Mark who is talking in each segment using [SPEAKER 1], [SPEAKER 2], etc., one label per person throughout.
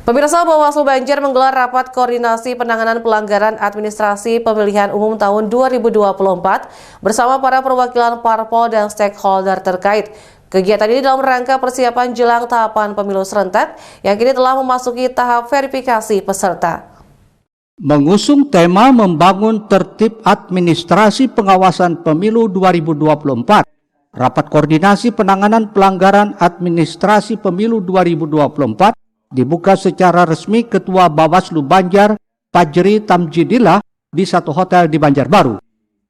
[SPEAKER 1] Pemirsa, Bawaslu Banjar menggelar rapat koordinasi penanganan pelanggaran administrasi pemilihan umum tahun 2024 bersama para perwakilan parpol dan stakeholder terkait. Kegiatan ini dalam rangka persiapan jelang tahapan pemilu serentak yang kini telah memasuki tahap verifikasi peserta.
[SPEAKER 2] Mengusung tema membangun tertib administrasi pengawasan pemilu 2024, rapat koordinasi penanganan pelanggaran administrasi pemilu 2024 dibuka secara resmi Ketua Bawaslu Banjar, Fajri Tamjidillah, di satu hotel di Banjarbaru.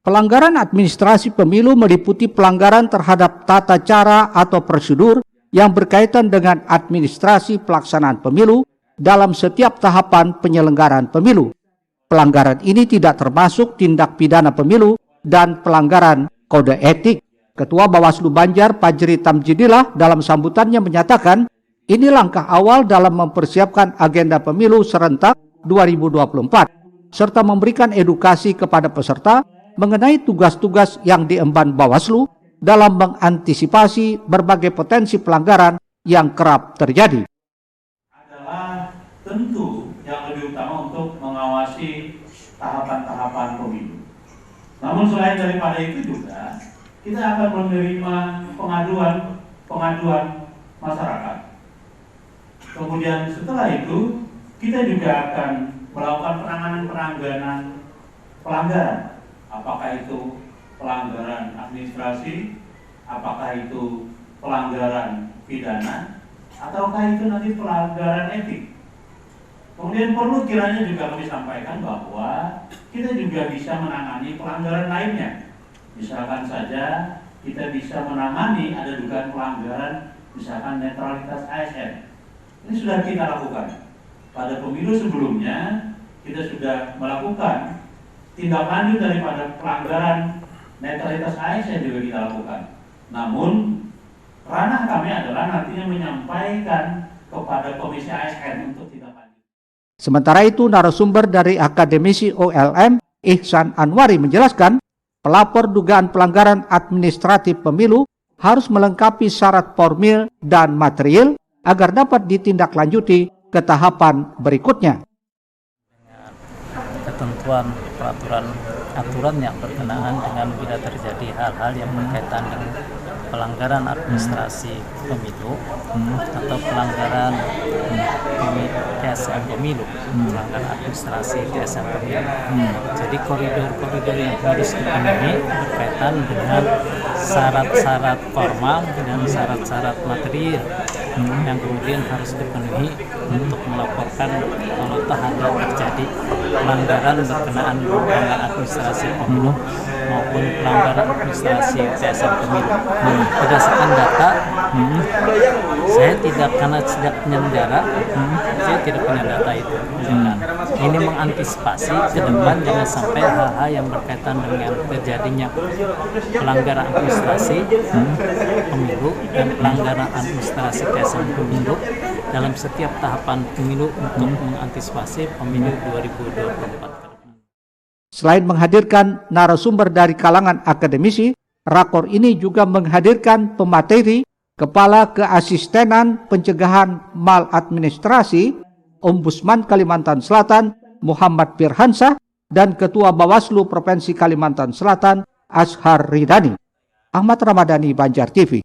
[SPEAKER 2] Pelanggaran administrasi pemilu meliputi pelanggaran terhadap tata cara atau prosedur yang berkaitan dengan administrasi pelaksanaan pemilu dalam setiap tahapan penyelenggaraan pemilu. Pelanggaran ini tidak termasuk tindak pidana pemilu dan pelanggaran kode etik. Ketua Bawaslu Banjar, Fajri Tamjidillah, dalam sambutannya menyatakan, ini langkah awal dalam mempersiapkan agenda pemilu serentak 2024, serta memberikan edukasi kepada peserta mengenai tugas-tugas yang diemban Bawaslu dalam mengantisipasi berbagai potensi pelanggaran yang kerap terjadi.
[SPEAKER 3] Adalah tentu yang lebih utama untuk mengawasi tahapan-tahapan pemilu. Namun selain daripada itu juga, kita akan menerima pengaduan masyarakat. Kemudian setelah itu kita juga akan melakukan penanganan pelanggaran. Apakah itu pelanggaran administrasi, apakah itu pelanggaran pidana, ataukah itu nanti pelanggaran etik. Kemudian perlu kiranya juga kami sampaikan bahwa kita juga bisa menangani pelanggaran lainnya. Misalkan saja kita bisa menangani ada dugaan pelanggaran misalkan netralitas ASN. Ini sudah kita lakukan. Pada pemilu sebelumnya, kita sudah melakukan tindak lanjut daripada pelanggaran netralitas ASN juga kita lakukan. Namun, ranah kami adalah nantinya menyampaikan kepada Komisi ASN untuk tindak lanjut.
[SPEAKER 2] Sementara itu, narasumber dari akademisi OLM, Ihsan Anwari, menjelaskan, pelapor dugaan pelanggaran administratif pemilu harus melengkapi syarat formil dan material agar dapat ditindaklanjuti ke tahapan berikutnya.
[SPEAKER 4] Ketentuan peraturan aturan yang berkenaan dengan bila terjadi hal-hal yang berkaitan dengan pelanggaran administrasi pemilu atau pelanggaran TSM pemilu, pelanggaran administrasi TSM pemilu. Jadi koridor-koridor yang harus dipenuhi berkaitan dengan syarat-syarat formal dan syarat-syarat material yang kemudian harus dipenuhi untuk melaporkan kalau ada terjadi pelanggaran berkenaan dengan administrasi pemilu maupun pelanggaran administrasi TSM pemilu. Berdasarkan data, saya tidak penyelenggara, saya tidak punya data itu. Ini mengantisipasi ke depan jangan sampai hal-hal yang berkaitan dengan terjadinya pelanggaran administrasi pemilu dan pelanggaran administrasi TSM pemilu dalam setiap tahapan pemilu untuk mengantisipasi pemilu 2024.
[SPEAKER 2] Selain menghadirkan narasumber dari kalangan akademisi, rakor ini juga menghadirkan pemateri, Kepala Keasistenan Pencegahan Maladministrasi, Ombudsman Kalimantan Selatan, Muhammad Firhansah, dan Ketua Bawaslu Provinsi Kalimantan Selatan, Ashar Ridani. Ahmad Ramadhani, Banjar TV.